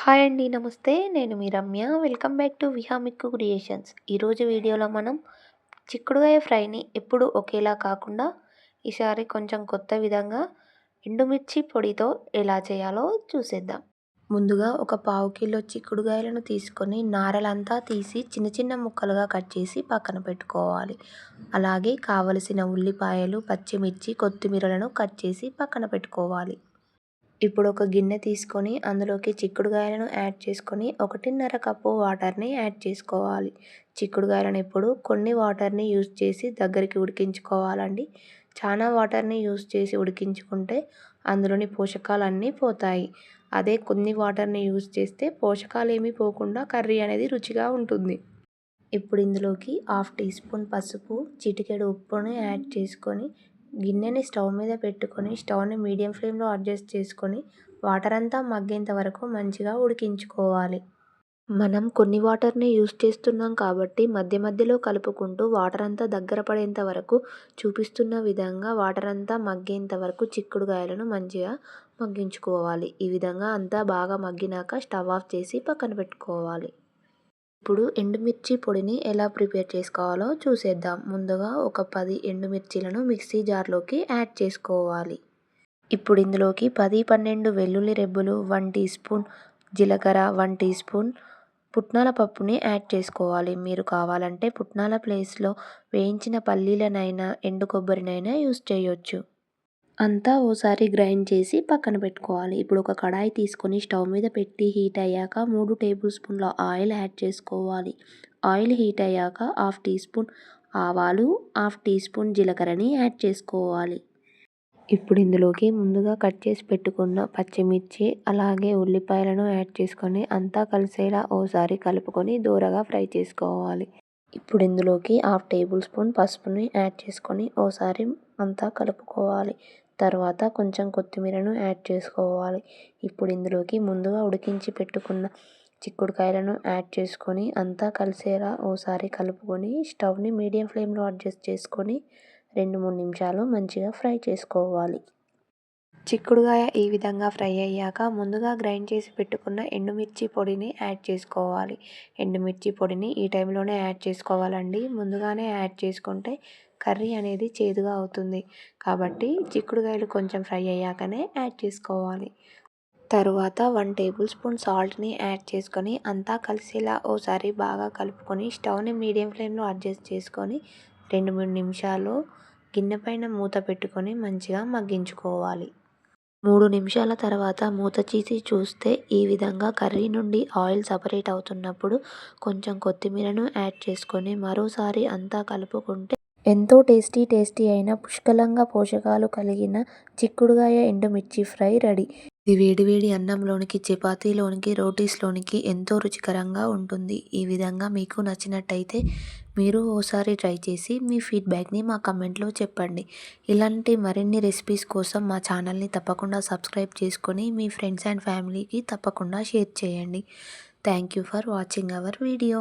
Hi అండి. నమస్తే. నేను మీ రమ్య. వెల్కమ్ బ్యాక్ టు విహామిక్కు క్రియేషన్స్. ఈరోజు వీడియోలో మనం చిక్కుడుగాయ ఫ్రైని ఎప్పుడు ఒకేలా కాకుండా ఈసారి కొంచెం కొత్త విధంగా ఎండుమిర్చి పొడితో ఎలా చేయాలో చూసేద్దాం. ముందుగా ఒక పావు కిలో చిక్కుడుగాయలను తీసుకొని నారలంతా తీసి చిన్న చిన్న ముక్కలుగా కట్ చేసి పక్కన పెట్టుకోవాలి. అలాగే కావలసిన ఉల్లిపాయలు, పచ్చిమిర్చి, కొత్తిమీరలను కట్ చేసి పక్కన పెట్టుకోవాలి. ఇప్పుడు ఒక గిన్నె తీసుకొని అందులోకి చిక్కుడుగాయలను యాడ్ చేసుకొని 1.5 కప్పు వాటర్ని యాడ్ చేసుకోవాలి. చిక్కుడుగాయలను ఎప్పుడు కొన్ని వాటర్ని యూజ్ చేసి దగ్గరికి ఉడికించుకోవాలండి. చాలా వాటర్ని యూజ్ చేసి ఉడికించుకుంటే అందులోని పోషకాలన్నీ పోతాయి. అదే కొన్ని వాటర్ని యూజ్ చేస్తే పోషకాలు ఏమీ పోకుండా కర్రీ అనేది రుచిగా ఉంటుంది. ఇప్పుడు ఇందులోకి 1/2 టీ స్పూన్ పసుపు, చిటికెడు ఉప్పుని యాడ్ చేసుకొని గిన్నెని స్టవ్ మీద పెట్టుకొని స్టవ్ని మీడియం ఫ్లేమ్లో అడ్జస్ట్ చేసుకొని వాటర్ అంతా మగ్గేంత వరకు మంచిగా ఉడికించుకోవాలి. మనం కొన్ని వాటర్ని యూజ్ చేస్తున్నాం కాబట్టి మధ్య మధ్యలో కలుపుకుంటూ వాటర్ అంతా దగ్గర పడేంత వరకు చూపిస్తున్న విధంగా వాటర్ అంతా మగ్గేంత వరకు చిక్కుడుగాయలను మంచిగా మగ్గించుకోవాలి. ఈ విధంగా అంతా బాగా మగ్గినాక స్టవ్ ఆఫ్ చేసి పక్కన పెట్టుకోవాలి. ఇప్పుడు ఎండుమిర్చి పొడిని ఎలా ప్రిపేర్ చేసుకోవాలో చూసేద్దాం. ముందుగా ఒక 10 ఎండుమిర్చీలను మిక్సీ జార్లోకి యాడ్ చేసుకోవాలి. ఇప్పుడు ఇందులోకి 10-12 వెల్లుల్లి రెబ్బలు, 1 టీ స్పూన్ జీలకర్ర, 1 టీ స్పూన్ పుట్నాల పప్పుని యాడ్ చేసుకోవాలి. మీరు కావాలంటే పుట్నాల ప్లేస్లో వేయించిన పల్లీలనైనా ఎండు కొబ్బరినైనా యూజ్ చేయొచ్చు. అంతా ఓసారి గ్రైండ్ చేసి పక్కన పెట్టుకోవాలి. ఇప్పుడు ఒక కడాయి తీసుకొని స్టవ్ మీద పెట్టి హీట్ అయ్యాక 3 టేబుల్ స్పూన్ల ఆయిల్ యాడ్ చేసుకోవాలి. ఆయిల్ హీట్ అయ్యాక 1/2 టీ స్పూన్ ఆవాలు, 1/2 టీ స్పూన్ జీలకర్రని యాడ్ చేసుకోవాలి. ఇప్పుడు ఇందులోకి ముందుగా కట్ చేసి పెట్టుకున్న పచ్చిమిర్చి అలాగే ఉల్లిపాయలను యాడ్ చేసుకొని అంతా కలిసేలా ఓసారి కలుపుకొని దూరగా ఫ్రై చేసుకోవాలి. ఇప్పుడు ఇందులోకి 1/2 టేబుల్ స్పూన్ పసుపుని యాడ్ చేసుకొని ఓసారి అంతా కలుపుకోవాలి. తర్వాత కొంచెం కొత్తిమీరను యాడ్ చేసుకోవాలి. ఇప్పుడు ఇందులోకి ముందుగా ఉడికించి పెట్టుకున్న చిక్కుడుకాయలను యాడ్ చేసుకొని అంతా కలిసేలా ఓసారి కలుపుకొని స్టవ్ని మీడియం ఫ్లేమ్లో అడ్జస్ట్ చేసుకొని 2-3 నిమిషాలు మంచిగా ఫ్రై చేసుకోవాలి. చిక్కుడుగాయ ఈ విధంగా ఫ్రై అయ్యాక ముందుగా గ్రైండ్ చేసి పెట్టుకున్న ఎండుమిర్చి పొడిని యాడ్ చేసుకోవాలి. ఎండుమిర్చి పొడిని ఈ టైంలోనే యాడ్ చేసుకోవాలండి. ముందుగానే యాడ్ చేసుకుంటే కర్రీ అనేది చేదుగా అవుతుంది. కాబట్టి చిక్కుడుగాయలు కొంచెం ఫ్రై అయ్యాకనే యాడ్ చేసుకోవాలి. తరువాత 1 టేబుల్ స్పూన్ సాల్ట్ని యాడ్ చేసుకొని అంతా కలిసేలా ఓసారి బాగా కలుపుకొని స్టవ్ని మీడియం ఫ్లేమ్లో అడ్జస్ట్ చేసుకొని 2-3 నిమిషాలు గిన్నె పైన మూత పెట్టుకొని మంచిగా మగ్గించుకోవాలి. 3 నిమిషాల తర్వాత మూత తీసి చూస్తే ఈ విధంగా కర్రీ నుండి ఆయిల్ సపరేట్ అవుతున్నప్పుడు కొంచెం కొత్తిమీరను యాడ్ చేసుకొని మరోసారి అంతా కలుపుకుంటే ఎంతో టేస్టీ అయిన పుష్కలంగా పోషకాలు కలిగిన చిక్కుడుగాయ ఎండుమిర్చి ఫ్రై రెడీ. ఇది వేడివేడి అన్నంలోనికి, చపాతీలోనికి, రోటీస్లోనికి ఎంతో రుచికరంగా ఉంటుంది. ఈ విధంగా మీకు నచ్చినట్టయితే మీరు ఓసారి ట్రై చేసి మీ ఫీడ్బ్యాక్ని మా కమెంట్లో చెప్పండి. ఇలాంటి మరిన్ని రెసిపీస్ కోసం మా ఛానల్ని తప్పకుండా సబ్స్క్రైబ్ చేసుకొని మీ ఫ్రెండ్స్ అండ్ ఫ్యామిలీకి తప్పకుండా షేర్ చేయండి. Thank you for watching our video.